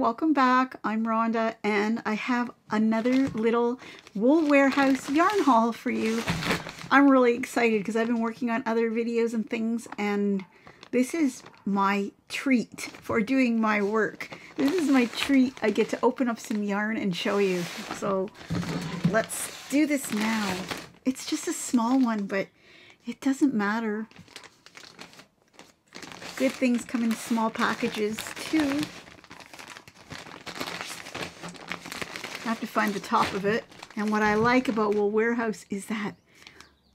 welcome back. I'm Rhonda and I have another little Wool Warehouse yarn haul for you. I'm really excited because I've been working on other videos and things, and this is my treat for doing my work. This is my treat. I get to open up some yarn and show you. So let's do this now. It's just a small one, but it doesn't matter. Good things come in small packages too. I have to find the top of it. And what I like about Wool Warehouse is that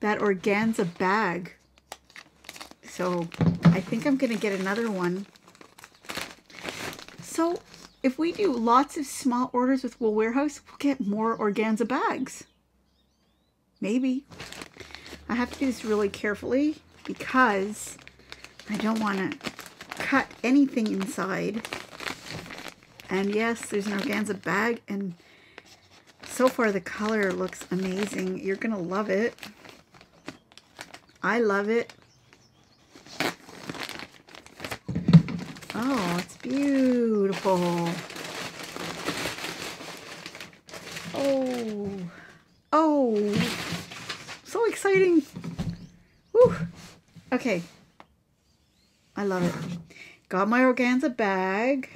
organza bag. So I think I'm going to get another one. So if we do lots of small orders with Wool Warehouse, we'll get more organza bags. Maybe. I have to do this really carefully because I don't want to cut anything inside. And yes, there's an organza bag, and so far the color looks amazing. You're gonna love it. I love it. Oh, it's beautiful. Oh, so exciting. Woo. Okay. I love it. Got my organza bag.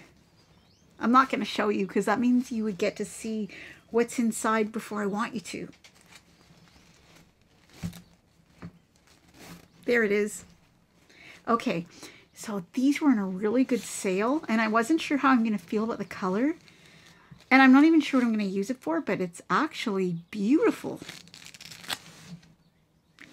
I'm not going to show you because that means you would get to see what's inside before I want you to. There it is. Okay, so these were in a really good sale, and I wasn't sure how I'm going to feel about the color. And I'm not even sure what I'm going to use it for, but it's actually beautiful.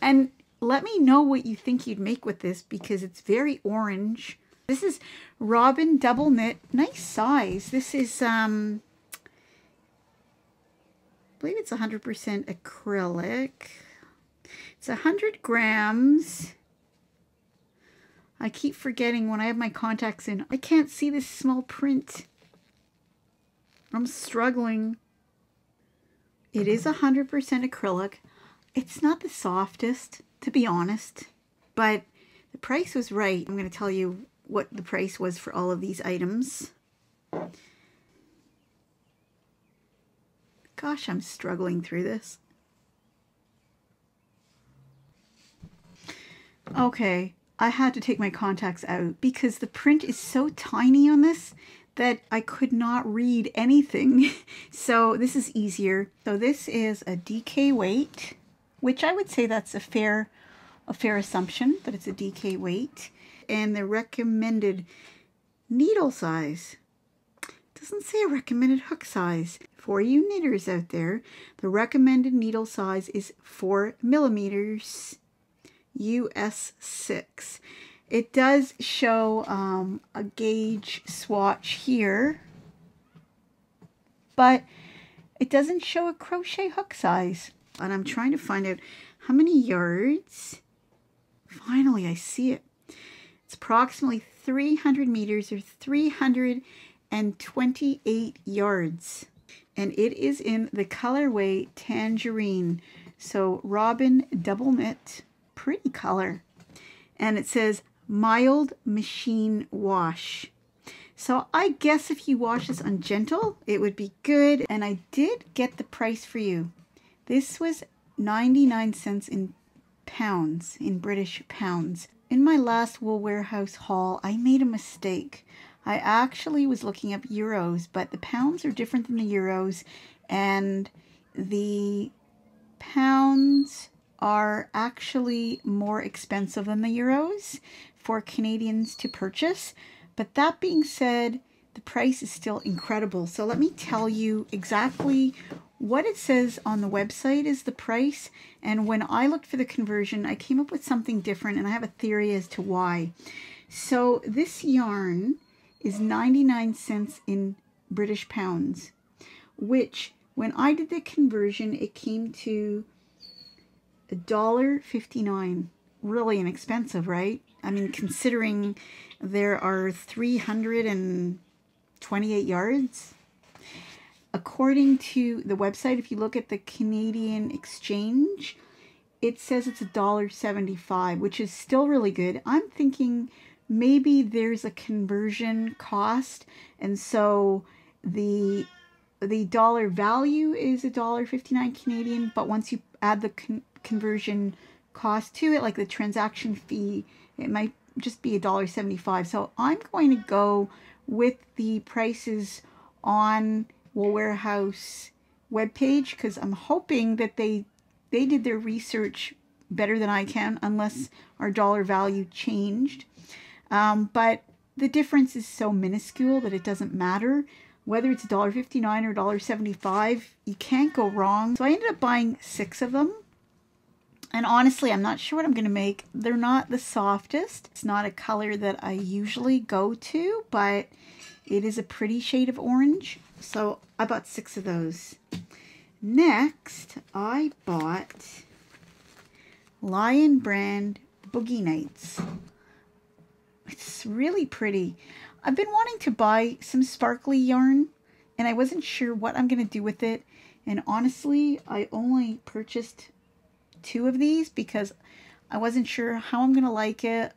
And let me know what you think you'd make with this because it's very orange. This is Robin double knit, nice size. This is, I believe it's 100% acrylic. It's 100 grams. I keep forgetting when I have my contacts in. I can't see this small print. I'm struggling. It is 100% acrylic. It's not the softest, to be honest, but the price was right. I'm going to tell you what the price was for all of these items. Gosh, I'm struggling through this. Okay, I had to take my contacts out because the print is so tiny on this that I could not read anything. So this is easier. So this is a DK weight, which I would say that's a fair assumption, but it's a DK weight. And the recommended needle size. It doesn't say a recommended hook size. For you knitters out there, the recommended needle size is 4 millimeters, US 6. It does show a gauge swatch here, but it doesn't show a crochet hook size. And I'm trying to find out how many yards. Finally, I see it. It's approximately 300 meters or 328 yards. And it is in the colorway Tangerine. So Robin double knit, pretty color. And it says mild machine wash. So I guess if you wash this on gentle, it would be good. And I did get the price for you. This was 99 cents in pounds, in British pounds. In my last Wool Warehouse haul, I made a mistake. I actually was looking up euros, but the pounds are different than the euros, and the pounds are actually more expensive than the euros for Canadians to purchase. But that being said, the price is still incredible. So let me tell you exactly what it says on the website is the price, and when I looked for the conversion, I came up with something different, and I have a theory as to why. So this yarn is 99 cents in British pounds, which when I did the conversion, it came to $1.59. Really inexpensive, right? I mean, considering there are 328 yards. According to the website, if you look at the Canadian exchange, it says it's $1.75, which is still really good. I'm thinking maybe there's a conversion cost, and so the dollar value is $1.59 Canadian, but once you add the conversion cost to it, like the transaction fee, it might just be $1.75. So I'm going to go with the prices on Wool Warehouse webpage, because I'm hoping that they did their research better than I can, unless our dollar value changed. But the difference is so minuscule that it doesn't matter. Whether it's $1.59 or $1.75, you can't go wrong. So I ended up buying 6 of them. And honestly, I'm not sure what I'm going to make. They're not the softest. It's not a color that I usually go to, but it is a pretty shade of orange. So I bought 6 of those. Next, I bought Lion Brand Boogie Nights. It's really pretty. I've been wanting to buy some sparkly yarn, and I wasn't sure what I'm going to do with it. And honestly, I only purchased 2 of these because I wasn't sure how I'm going to like it.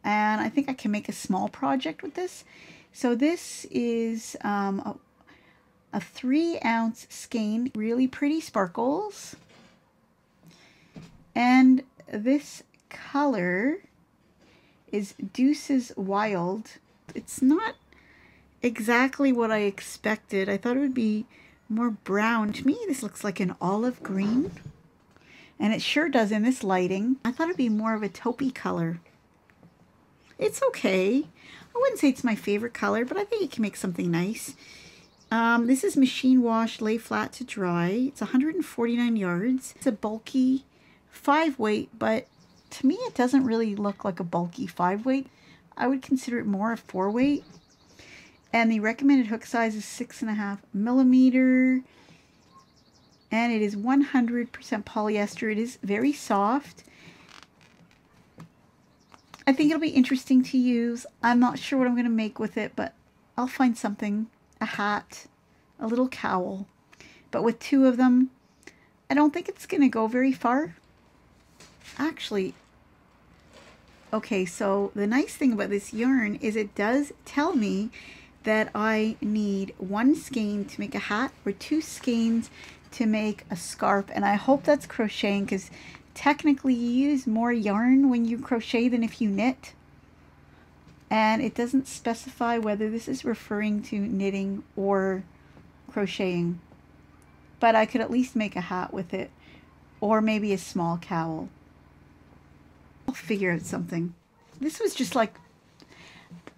And I think I can make a small project with this. So this is a 3-ounce skein, really pretty sparkles. And this color is Deuce's Wild. It's not exactly what I expected. I thought it would be more brown. To me, this looks like an olive green. And it sure does in this lighting. I thought it'd be more of a taupey color. It's okay. I wouldn't say it's my favorite color, but I think it can make something nice. This is machine wash, lay flat to dry. It's 149 yards. It's a bulky 5-weight, but to me it doesn't really look like a bulky 5-weight. I would consider it more a 4-weight. And the recommended hook size is 6.5 millimeter. And it is 100% polyester. It is very soft. I think it'll be interesting to use. I'm not sure what I'm going to make with it, but I'll find something. A hat, a little cowl. But with 2 of them, I don't think it's going to go very far. Actually, okay, so the nice thing about this yarn is it does tell me that I need 1 skein to make a hat or 2 skeins to make a scarf. And I hope that's crocheting, because technically you use more yarn when you crochet than if you knit. And it doesn't specify whether this is referring to knitting or crocheting. But I could at least make a hat with it, or maybe a small cowl. I'll figure out something. This was just like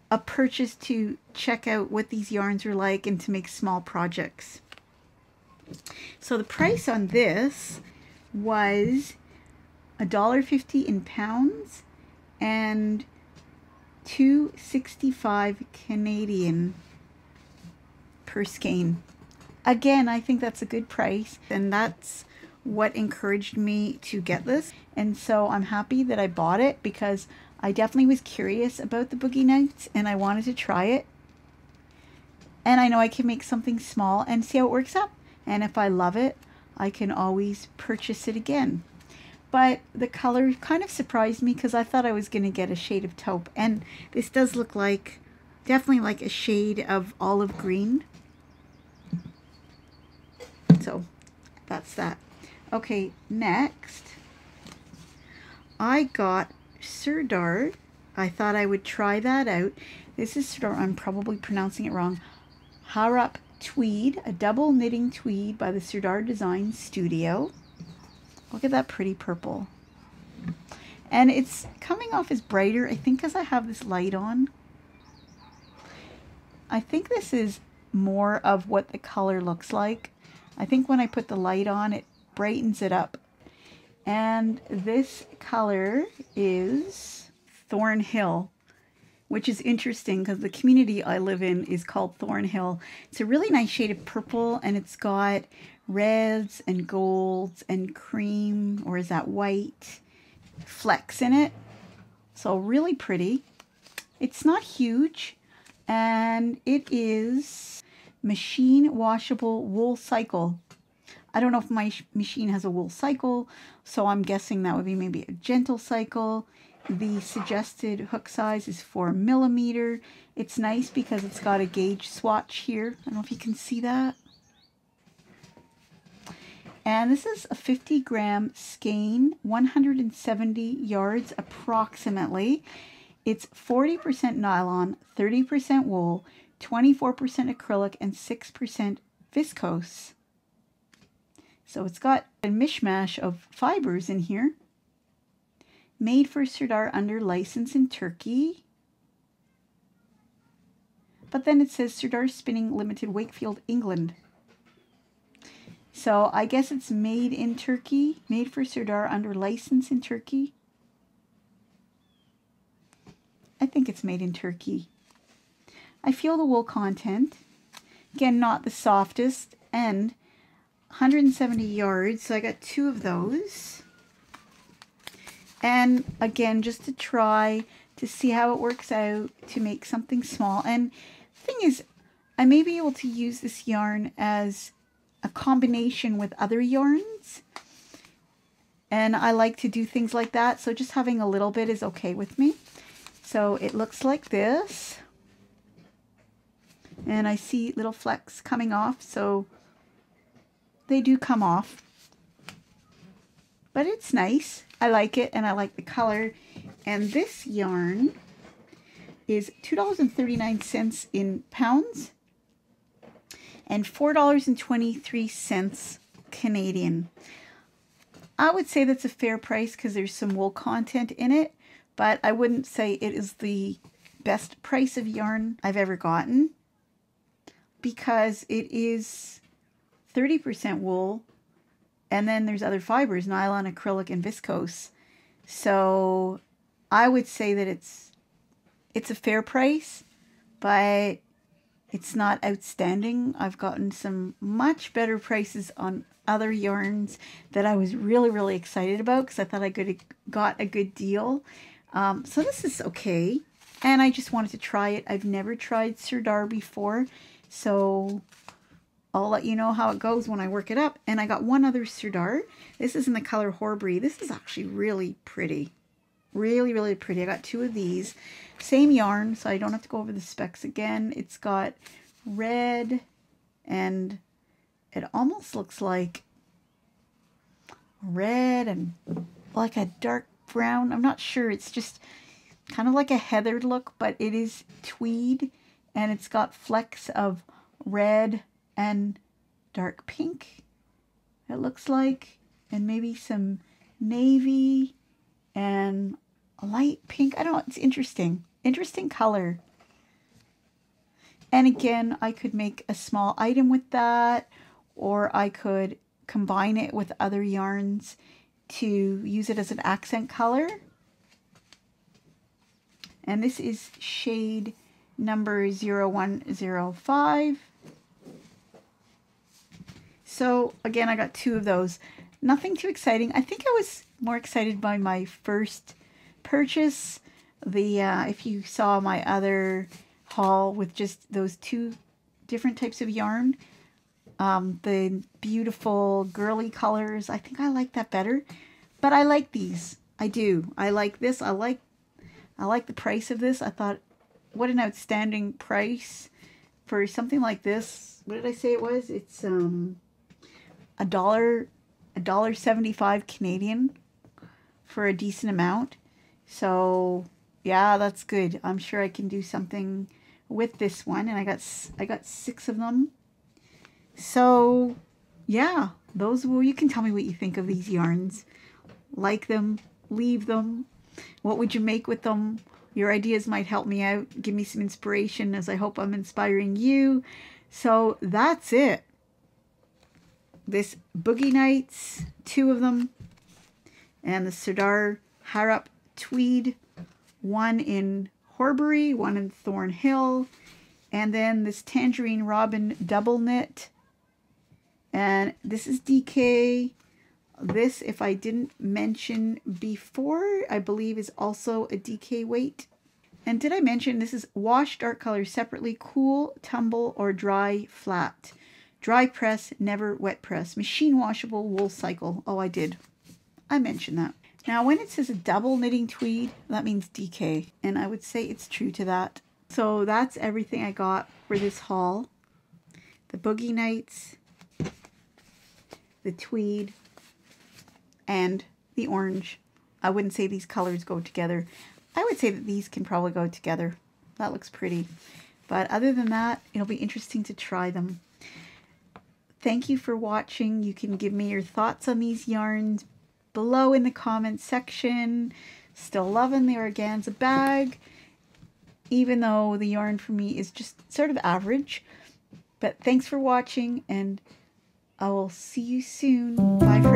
a purchase to check out what these yarns are like and to make small projects. So the price on this was $1.50 in pounds and $2.65 Canadian per skein. Again, I think that's a good price, and that's what encouraged me to get this. And so I'm happy that I bought it, because I definitely was curious about the Boogie Nights and I wanted to try it. And I know I can make something small and see how it works out. And if I love it, I can always purchase it again. But the color kind of surprised me, because I thought I was going to get a shade of taupe. And this does look like, definitely like a shade of olive green. So that's that. Okay, next I got Sirdar. I thought I would try that out. This is Sirdar, I'm probably pronouncing it wrong, Harrap Tweed, a double knitting tweed by the Sirdar Design Studio. Look at that pretty purple. And it's coming off as brighter, I think, because I have this light on. I think this is more of what the color looks like. I think when I put the light on, it brightens it up. And this color is Thornhill, which is interesting because the community I live in is called Thornhill. It's a really nice shade of purple, and it's got reds and golds and cream, or is that white, flecks in it. So really pretty. It's not huge, and it is machine washable wool cycle. I don't know if my machine has a wool cycle, so I'm guessing that would be maybe a gentle cycle. The suggested hook size is 4mm. It's nice because it's got a gauge swatch here. I don't know if you can see that. And this is a 50-gram skein, 170 yards approximately. It's 40% nylon, 30% wool, 24% acrylic, and 6% viscose. So it's got a mishmash of fibers in here. Made for Sirdar under license in Turkey. But then it says Sirdar Spinning Limited, Wakefield, England. So I guess it's made in Turkey, made for Sirdar under license in Turkey. I think it's made in Turkey. I feel the wool content. Again, not the softest, and 170 yards, so I got 2 of those. And again, just to try to see how it works out to make something small. And the thing is, I may be able to use this yarn as a combination with other yarns. And I like to do things like that, so just having a little bit is okay with me. So it looks like this. And I see little flecks coming off, so they do come off. But it's nice. I like it, and I like the color. And this yarn is $2.39 in pounds and $4.23 Canadian. I would say that's a fair price because there's some wool content in it, but I wouldn't say it is the best price of yarn I've ever gotten because it is 30% wool. And then there's other fibers, nylon, acrylic, and viscose. So I would say that it's a fair price, but it's not outstanding. I've gotten some much better prices on other yarns that I was really, really excited about because I thought I got a good deal. So this is okay. And I just wanted to try it. I've never tried Sirdar before, so I'll let you know how it goes when I work it up. And I got one other Sirdar. This is in the color Horbury. This is actually really pretty. Really, really pretty. I got 2 of these. Same yarn, so I don't have to go over the specs again. It's got red, and it almost looks like red and like a dark brown. I'm not sure. It's just kind of like a heathered look, but it is tweed, and it's got flecks of red and dark pink, it looks like, and maybe some navy and a light pink. I don't know, it's interesting color. And again, I could make a small item with that, or I could combine it with other yarns to use it as an accent color. And this is shade number 0105. So again, I got 2 of those. Nothing too exciting. I think I was more excited by my first purchase. If you saw my other haul with just those 2 different types of yarn, the beautiful girly colors, I think I like that better. But I like these. I do. I like this. I like the price of this. I thought, what an outstanding price for something like this. What did I say it was? It's $1.75 Canadian for a decent amount. So yeah, that's good. I'm sure I can do something with this one, and I got 6 of them. So yeah, those were, you can tell me what you think of these yarns. Like them, leave them. What would you make with them? Your ideas might help me out, give me some inspiration, as I hope I'm inspiring you. So that's it. This Boogie Nights, 2 of them, and the Sirdar Harrap Tweed, 1 in Horbury, 1 in Thornhill, and then this Tangerine Robin double knit, and this is DK. This, if I didn't mention before, I believe is also a DK weight. And did I mention this is wash dark colors separately, cool, tumble, or dry flat. Dry press, never wet press. Machine washable wool cycle. Oh, I did. I mentioned that. Now, when it says a double knitting tweed, that means DK. And I would say it's true to that. So that's everything I got for this haul. The Boogie Nights, the tweed, and the orange. I wouldn't say these colors go together. I would say that these can probably go together. That looks pretty. But other than that, it'll be interesting to try them. Thank you for watching. You can give me your thoughts on these yarns below in the comments section. Still loving the organza bag, even though the yarn for me is just sort of average. But thanks for watching, and I will see you soon. Bye.